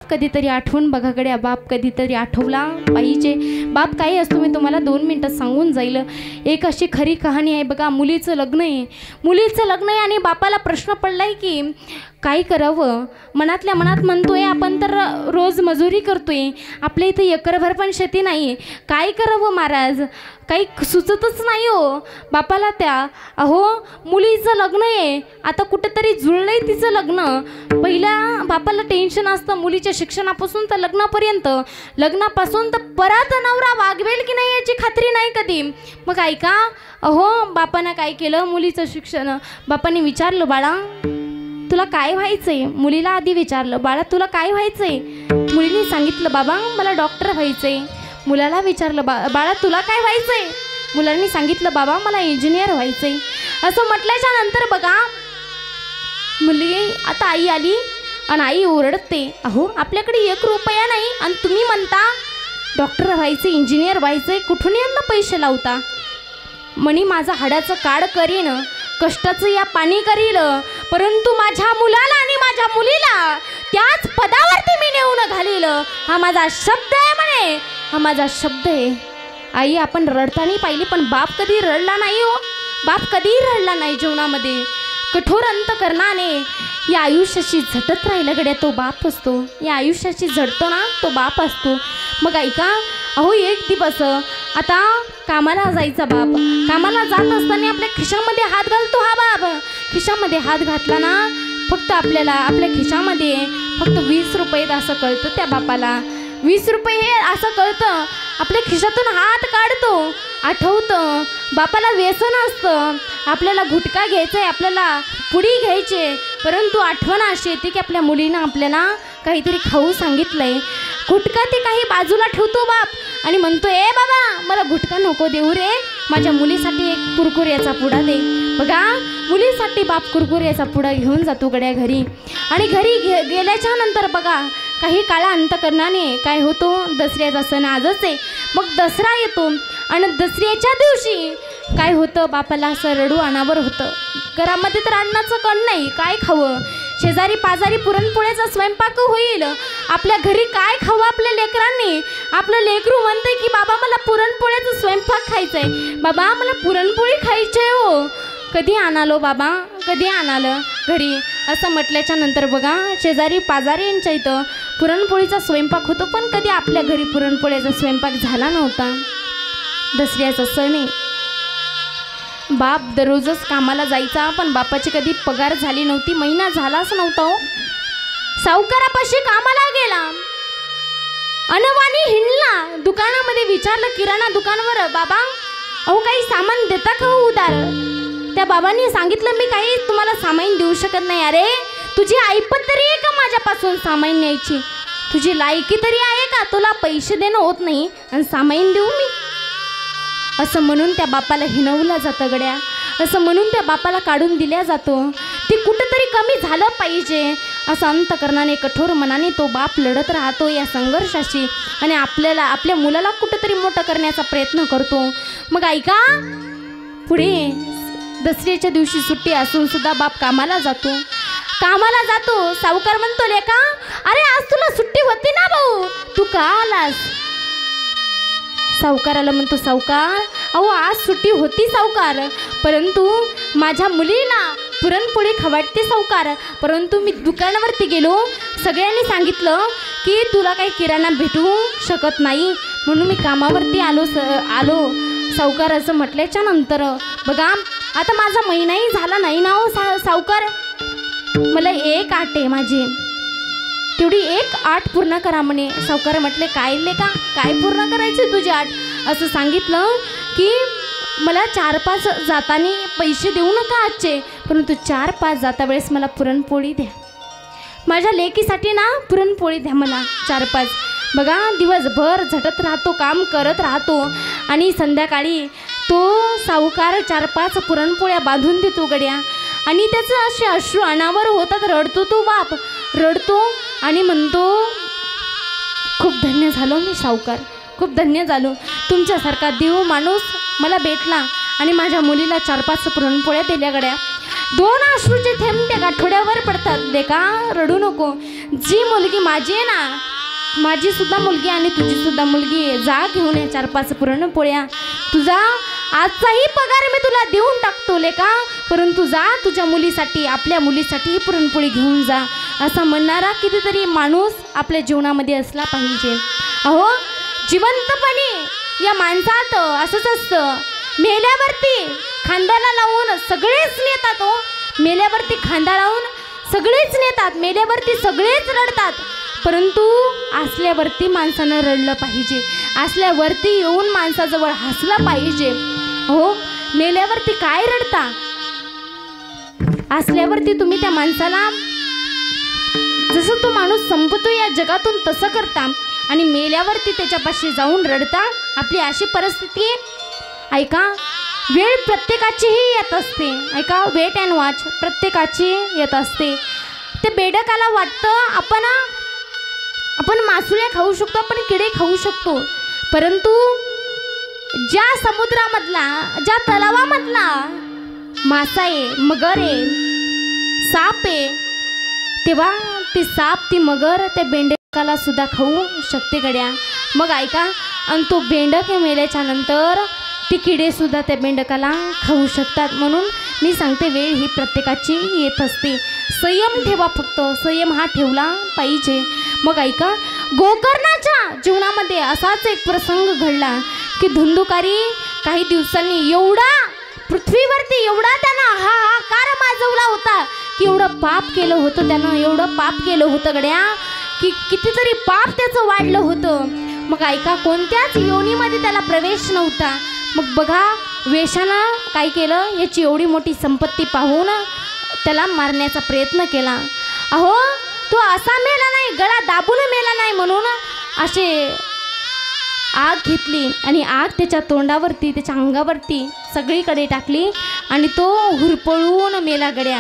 कधीतरी आठवून बघा गड्या, बाप कधीतरी आठवला पाहिजे. बाप काय असतो मी तुम्हाला 2 मिनटात सांगून जाईल. एक अशी खरी कहाणी आहे बघा. मुलीचं लग्न आहे आणि बापाला प्रश्न पडलाय की काय करावं. मनातल्या मनात म्हणतोय आपण तर रोज मजुरी करतोय, आपल्या इथे एकरभर पण शेती नाही, काय करावं महाराज, काही सुचतच नाही हो बापाला. त्या अहो मुलीचं लग्न आहे, आता कुठेतरी जुळलंय तिचं लग्न. पहिल्या बापाला टेन्शन असतं मुलीच्या शिक्षणापासून तर लग्नापर्यंत, लग्नापासून तर परत नवरा वागवेल की नाही याची खात्री नाही कधी. मग ऐका, अहो बापानं काय केलं, मुलीचं शिक्षण बापाने विचारलं, बाळा तुला काय व्हायचंय. मुलीला आधी विचारलं, बाळा तुला काय व्हायचंय. मुलीने सांगितलं, बाबा मला डॉक्टर व्हायचंय. मुलाला विचारलं, बाळा तुला काय व्हायचंय. मुलांनी सांगितलं, बाबा मला इंजिनियर व्हायचंय. असं म्हटल्याच्या नंतर बघा मुलगी आता आई आली आणि आई ओरडते, अहो आपल्याकडे 1 रुपया नाही आणि तुम्ही म्हणता डॉक्टर व्हायचं इंजिनियर व्हायचंय, कुठून यांना पैसे लावता. म्हणी माझा हाडाचं काढ करीन, कष्टाचं या पाणी करील, परंतु माझ्या मुलाला आणि माझ्या मुलीला त्याच पदावरती मी नेऊन घालील. हा माझा शब्द आहे म्हणे, हा माझा शब्द आहे. आई आपण रडताना पाहिली पण बाप कधी रडला नाही हो. बाप कधी रडला नाही जीवनामध्ये. कठोर अंतकरणाने या आयुष्याशी झटत राहिला गड्या तो बाप असतो. या आयुष्याशी झटतो ना तो बाप असतो. मग ऐका, अहो एक दिवस आता कामाला जायचा बाप, कामाला जात असताना आपल्या खिशामध्ये हात घालतो हा बाप. खिशामध्ये हात घातला ना फक्त आपल्याला आपल्या खिशामध्ये फक्त 20 रुपये असं कळतं त्या बापाला. 20 रुपये हे असं कळतं. आपल्या खिशातून हात काढतो, आठवतं बापाला व्यसन असतं, आपल्याला गुटखा घ्यायचा आहे, आपल्याला पुडी घ्यायचे, परंतु आठवण अशी येते की आपल्या मुलीनं आपल्याला काहीतरी खाऊ सांगितलंय. गुटखा ते काही बाजूला ठेवतो बाप आणि म्हणतो, ए बाबा मला गुटखा नको देऊ रे, माझ्या मुलीसाठी एक कुरकुऱ्याचा पुडा दे. बघा मुलीसाठी बाप कुरकुऱ्याचा पुडा घेऊन जातो गड्या घरी. आणि घरी गेल्याच्या नंतर बघा काही काळा अंतकरणाने काय होतो, दसऱ्याचा सण आजच आहे. मग दसरा येतो आणि दसऱ्याच्या दिवशी काय होतं, बापाला असं रडू अनावर होतं. घरामध्ये तर अन्नाचं कण नाही, काय खावं. शेजारी पाजारी पुरणपोळ्याचा स्वयंपाक होईल, आपल्या घरी काय खावं आपल्या लेकरांनी. आपलं लेकरू म्हणतंय की बाबा मला पुरणपोळ्याचा स्वयंपाक खायचा आहे, बाबा मला पुरणपोळी खायची आहे हो. कधी आणालो बाबा, कधी आणालं घरी. असं म्हटल्याच्या नंतर बघा शेजारी पाजारी यांच्या इथं पुरणपोळीचा स्वयंपाक होतो, पण कधी आपल्या घरी पुरणपोळ्याचा स्वयंपाक झाला नव्हता. दसऱ्याचा सण आहे. बाप दररोजच कामाला जायचा, पण बापाची कधी पगार झाली नव्हती, महिना झालाच नव्हता हो. सावकारापाशी कामाला गेला, अनवाणी हिंडला, दुकानामध्ये विचारलं किराणा दुकानवर, बाबा अहो काही सामान देता का हो उधार. त्या बाबांनी सांगितलं, मी काही तुम्हाला सामान देऊ शकत नाही. अरे तुझी ऐपत तरी आहे का माझ्यापासून सामान न्यायची, तुझी लायकी तरी आहे का, तुला पैसे देणं होत नाही आणि सामान देऊ मी. असं म्हणून त्या बापाला हिणवलं जातं गड्या, असं म्हणून त्या बापाला काढून दिल्या जातो. ते कुठंतरी कमी झालं पाहिजे असं अंतकरणाने कठोर मनाने तो बाप लढत राहतो या संघर्षाशी आणि आपल्याला आपल्या मुलाला कुठंतरी मोठं करण्याचा प्रयत्न करतो. मग ऐका, पुढे दसऱ्याच्या दिवशी सुट्टी असून सुद्धा बाप कामाला जातो. सावकार म्हणतो, लेका अरे आज तुला सुट्टी होती ना भाऊ, तू का आलास. सावकाराला म्हणतो, सावकार अहो आज सुट्टी होती सावकार, परंतु माझ्या मुलीला पुरणपोळी खवाटते सावकार, परंतु मी दुकानावरती गेलो, सगळ्यांनी सांगितलं की तुला काही किराणा भेटू शकत नाही, म्हणून मी कामावरती आलो सावकार. असं म्हटल्याच्या नंतर बघा आता माझा महिनाही झाला नाही ना हो सावकार, मला 1 आठ आहे माझी, तेवढी 1 आठ पूर्ण करा म्हणे. सावकार म्हटले, काय लेका काय पूर्ण करायचे तुझी 8. असं सांगितलं की मला 4-5 जातानी पैसे देऊ नका आजचे, परंतु 4-5 जाता वेळेस मला पुरणपोळी द्या, माझ्या लेकीसाठी ना पुरणपोळी द्या मला 4-5. बघा दिवसभर झटत राहतो, काम करत राहतो आणि संध्याकाळी तो सावकार 4-5 पुरणपोळ्या बांधून देतो गड्या. आणि त्याचं असे अश्रू अनावर होतात, रडतो तो बाप, रडतो आणि म्हणतो, खूप धन्य झालो मी सावकार, खूप धन्य झालो, तुमच्यासारखा देव माणूस मला भेटला आणि माझ्या मुलीला 4-5 पुरणपोळ्या दिल्या गड्या. दोन अश्रूचे थेंब त्या गाठोड्यावर पडतात. लेका रडू नको. जी मुलगी माझी आहे ना, माझी सुद्धा मुलगी आणि तुझी सुद्धा मुलगी आहे. जा घेऊन या 4-5 पुरणपोळ्या. तुझा आजचाही पगार मी तुला देऊन टाकतो लेका, परंतु जा तुझ्या मुलीसाठी, आपल्या मुलीसाठी पुरणपोळी घेऊन जा. असा म्हणणारा कितीतरी माणूस आपल्या जीवनामध्ये असला पाहिजे. अहो जिवंतपणे या माणसात असंच असतं. मेल्यावरती खांद्याला लावून सगळेच नेतात. हो, मेल्यावरती खांदा लावून सगळेच नेतात, मेल्यावरती सगळेच रडतात, परंतु असल्यावरती माणसानं रडलं पाहिजे. असल्यावरती येऊन माणसाजवळ हसलं पाहिजे. हो, मेल्यावरती काय रडता? असल्यावरती तुम्ही त्या माणसाला जसं तो माणूस संपतो या जगातून तसं करता आणि मेल्यावरती त्याच्यापाशी जाऊन रडता. आपली अशी परिस्थिती आहे. ऐका, वेळ प्रत्येकाचीही येत असते. ऐका, वेट अँड वॉच प्रत्येकाची येत असते. ते बेडकाला वाटतं आपण मासुळे खाऊ शकतो, आपण किडे खाऊ शकतो, परंतु ज्या समुद्रामधला, ज्या तलावामधला मासा आहे, मगर आहे, साप आहे, तेव्हा ती साप, ती मगर त्या बेंडकाला सुद्धा खाऊ शकते गड्या. मग ऐका, आणि तो बेंडक हे मेल्याच्या नंतर ती किडेसुद्धा त्या बेंडकाला खाऊ शकतात. म्हणून मी सांगते, वेळ ही प्रत्येकाची येत असते. संयम ठेवा, फक्त संयम हा ठेवला पाहिजे. मग ऐका, गोकर्णाच्या जीवनामध्ये असाच एक प्रसंग घडला की धुंदुकारी काही दिवसांनी एवढा पृथ्वीवरती एवढा त्यानं हाहाकार माजवला होता की एवढं पाप केलं होतं त्यानं, एवढं पाप केलं होतं गड्या की कितीतरी पाप त्याचं वाढलं होतं. मग ऐका, कोणत्याच योनीमध्ये त्याला प्रवेश नव्हता. मग बघा, वेशानं काय केलं, याची एवढी मोठी संपत्ती पाहून त्याला मारण्याचा प्रयत्न केला. अहो, तो असा मेला नाही, गळा दाबून मेला नाही, म्हणून असे आग घेतली आणि आग त्याच्या तोंडावरती, त्याच्या अंगावरती सगळीकडे टाकली आणि तो हुरपळून मेला गड्या.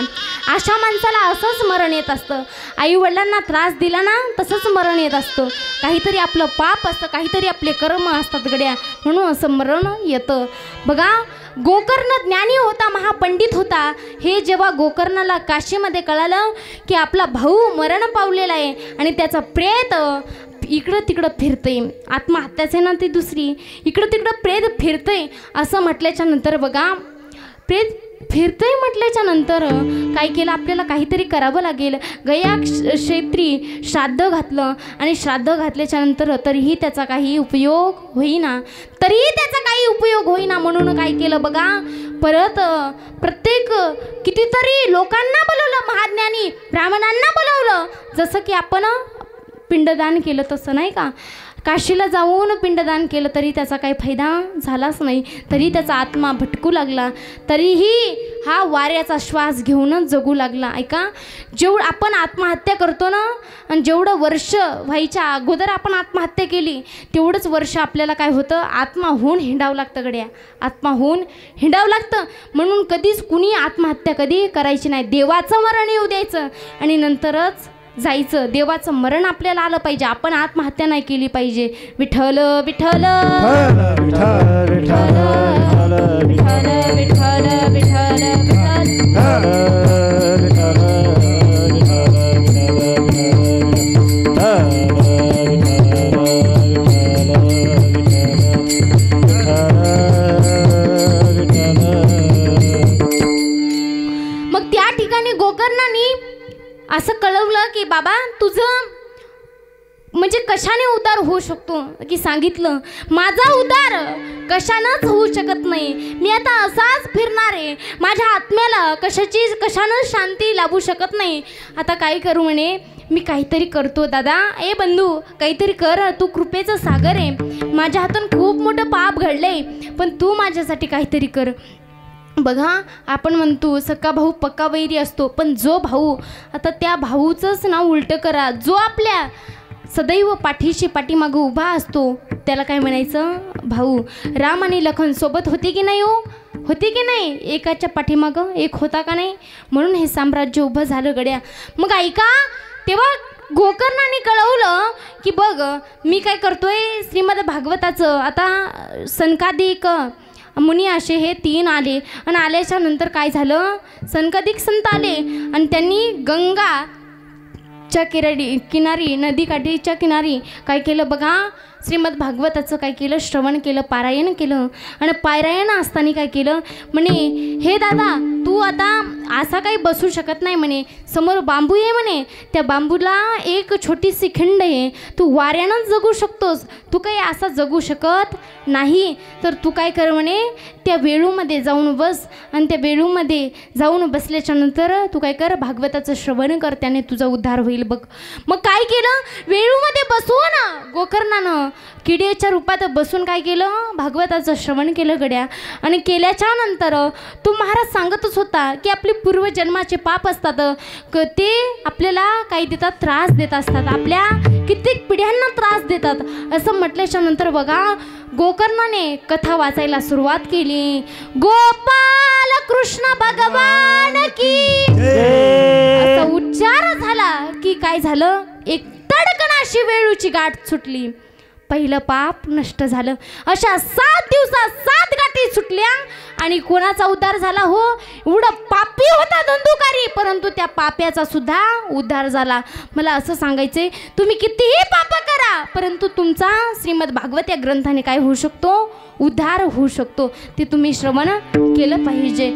अशा माणसाला असंच मरण येत असतं. आईवडिलांना त्रास दिला ना, तसंच मरण येत असतं. काहीतरी आपलं पाप असतं, काहीतरी आपले कर्म असतात गड्या, म्हणून असं मरण येतं. बघा, गोकर्ण ज्ञानी होता, महापंडित होता. हे जेव्हा गोकर्णाला काशीमध्ये कळालं की आपला भाऊ मरण पावलेला आहे आणि त्याचा प्रेत इकडं तिकडं फिरतंय, आत्महत्याचे ना ती दुसरी, इकडं तिकडं प्रेत फिरतंय असं म्हटल्याच्या नंतर बघा, प्रेत फिरतंय म्हटल्याच्या नंतर काय केलं, आपल्याला काहीतरी करावं लागेल. गया क्षेत्री श्राद्ध घातलं आणि श्राद्ध घातल्याच्या नंतर तरीही त्याचा काही उपयोग होईना, म्हणून काय केलं बघा, परत प्रत्येक कितीतरी लोकांना बोलवलं, महाज्ञानी ब्राह्मणांना बोलवलं. जसं की आपण पिंडदान केलं तसं, नाही का, काशीला जाऊन पिंडदान केलं तरी त्याचा काही फायदा झालाच नाही, तरी त्याचा आत्मा भटकू लागला, तरीही हा वाऱ्याचा श्वास घेऊनच जगू लागला. ऐका, जेवढं आपण आत्महत्या करतो ना, आणि जेवढं वर्ष व्हायच्या अगोदर आपण आत्महत्या केली तेवढंच वर्ष आपल्याला काय होतं, आत्मा होऊन हिंडावं लागतं गड्या, आत्मा होऊन हिंडावं लागतं. म्हणून कधीच कुणी आत्महत्या कधी करायची नाही. देवाचं मरण येऊ द्यायचं आणि नंतरच जायचं. देवाचं मरण आपल्याला आलं पाहिजे, आपण आत्महत्या नाही केली पाहिजे. विठ्ठल विठ्ठल विठ्ठल विठ्ठल विठ्ठल विठ्ठल मग त्या ठिकाणी गोकर्णाने असं कळवलं की बाबा, तुझं म्हणजे कशाने उद्धार होऊ शकतो, की सांगितलं, माझा उद्धार कशानंच होऊ शकत नाही. मी आता असाच फिरणार आहे, माझ्या आत्म्याला कशानं शांती लाभू शकत नाही. आता काय करू म्हणे, मी काहीतरी करतो दादा. ए बंधू, काहीतरी कर, तू कृपेचं सागर आहे, माझ्या हातून खूप मोठं पाप घडलंय, पण तू माझ्यासाठी काहीतरी कर. बघा, आपण म्हणतो सक्का भाऊ पक्का वैरी असतो, पण जो भाऊ, आता त्या भाऊचंच नाव उलटं करा, जो आपल्या सदैव पाठीमागं उभा असतो त्याला काय म्हणायचं, भाऊ. राम आणि लखन सोबत होते की नाही, हो होते की नाही, एकाच्या पाठीमागं एक होता का नाही, म्हणून हे साम्राज्य उभं झालं गड्या. मग ऐका, तेव्हा गोकर्णाने कळवलं की बघ, मी काय करतोय, श्रीमद भागवताचं आता सनकादिक मुनी असे हे 3 आले आणि आल्याच्या नंतर काय झालं, सनकादिक संत आले आणि त्यांनी गंगाच्या किनारी नदीकाठीच्या किनारी काय केलं बघा, श्रीमद भागवताचं काय केलं, श्रवण केलं, पारायण केलं. आणि पारायण असताना काय केलं म्हणे, हे दादा तू आता असा काही बसू शकत नाही म्हणे, समोर बांबू आहे म्हणे, त्या बांबूला एक छोटीशी खिंड आहे, तू वाऱ्यानं जगू शकतोस, तू काही असा जगू शकत नाही. तर तू काय कर म्हणे, त्या वेळूमध्ये जाऊन बस आणि त्या वेळूमध्ये जाऊन बसल्याच्या नंतर तू काय कर, भागवताचं श्रवण कर, त्याने तुझा उद्धार होईल बघ. मग काय केलं, वेळूमध्ये बसवून गोकर्णानं किड्याच्या रूपात बसून काय केलं, भागवताचं श्रवण केलं गड्या. आणि केल्याच्या नंतर तो महाराज सांगतच होता की आपले पूर्वजन्माचे पाप असतात ते आपल्याला काही देतात, त्रास देत असतात, आपल्या कित्येक पिढ्यांना त्रास देतात. असं म्हटल्याच्या नंतर बघा गोकर्णाने कथा वाचायला सुरुवात केली. गोपाल कृष्ण भगवान की असा उच्चार झाला की काय झालं, एक तडकन अशी वेळूची गाठ सुटली, पहिलं पाप नष्ट झालं. अशा 7 दिवसात 7 गाठी सुटल्या आणि कोणाचा उद्धार झाला हो, एवढं पापी होता धंदुकारी, परंतु त्या पाप्याचा सुद्धा उद्धार झाला. मला असं सांगायचंय, तुम्ही कितीही पाप करा परंतु तुमचा श्रीमद भागवत या ग्रंथाने काय होऊ शकतो, उद्धार होऊ शकतो. ते तुम्ही श्रवण केलं पाहिजे.